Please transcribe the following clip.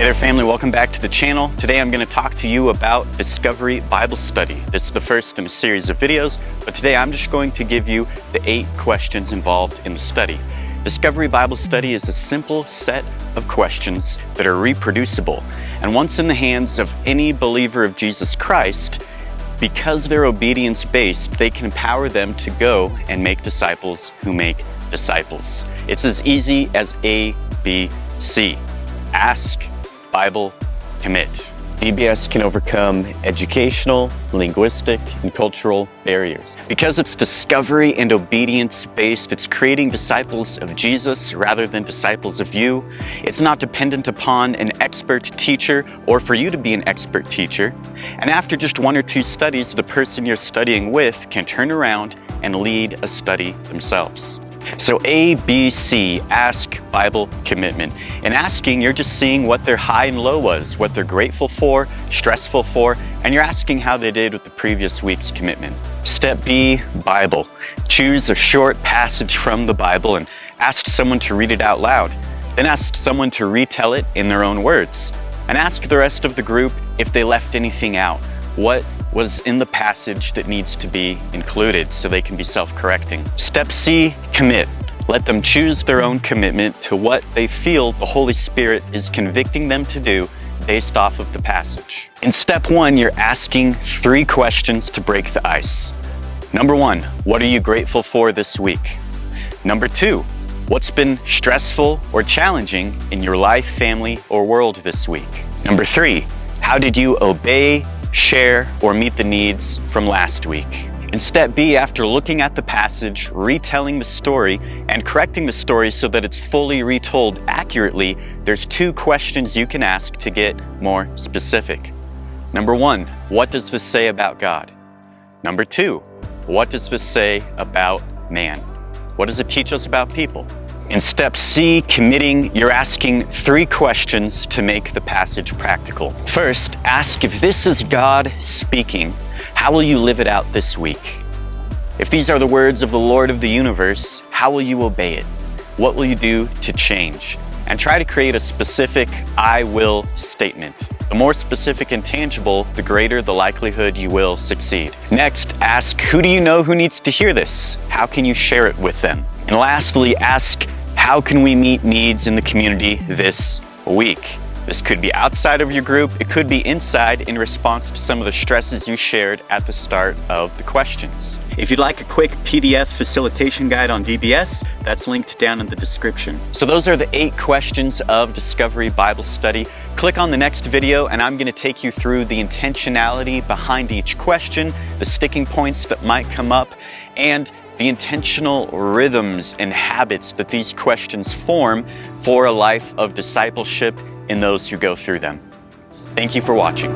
Hey there family, welcome back to the channel. Today I'm going to talk to you about Discovery Bible Study. This is the first in a series of videos, but today I'm just going to give you the 8 questions involved in the study. Discovery Bible Study is a simple set of questions that are reproducible, and once in the hands of any believer of Jesus Christ, because they're obedience-based, they can empower them to go and make disciples who make disciples. It's as easy as A, B, C. Ask, Bible, commit. DBS can overcome educational, linguistic, and cultural barriers. Because it's discovery and obedience based, it's creating disciples of Jesus rather than disciples of you. It's not dependent upon an expert teacher or for you to be an expert teacher. And after just 1 or 2 studies, the person you're studying with can turn around and lead a study themselves. So A, B, C, ask, Bible, commitment. In asking, you're just seeing what their high and low was, what they're grateful for, stressful for, and you're asking how they did with the previous week's commitment. Step B, Bible. Choose a short passage from the Bible and ask someone to read it out loud. Then ask someone to retell it in their own words. And ask the rest of the group if they left anything out. What was in the passage that needs to be included so they can be self-correcting. Step C, commit. Let them choose their own commitment to what they feel the Holy Spirit is convicting them to do based off of the passage. In step 1, you're asking 3 questions to break the ice. Number 1, what are you grateful for this week? Number 2, what's been stressful or challenging in your life, family, or world this week? Number 3, how did you obey, share, or meet the needs from last week? In step B, after looking at the passage, retelling the story, and correcting the story so that it's fully retold accurately, there's 2 questions you can ask to get more specific. Number 1, what does this say about God? Number 2, what does this say about man? What does it teach us about people? In step C, committing, you're asking 3 questions to make the passage practical. First, ask if this is God speaking, how will you live it out this week? If these are the words of the Lord of the universe, how will you obey it? What will you do to change? And try to create a specific I will statement. The more specific and tangible, the greater the likelihood you will succeed. Next, ask who do you know who needs to hear this? How can you share it with them? And lastly, ask how can we meet needs in the community this week? This could be outside of your group, it could be inside in response to some of the stresses you shared at the start of the questions. If you'd like a quick PDF facilitation guide on DBS, that's linked down in the description. So those are the 8 questions of Discovery Bible Study. Click on the next video and I'm going to take you through the intentionality behind each question, the sticking points that might come up, and the intentional rhythms and habits that these questions form for a life of discipleship in those who go through them. Thank you for watching.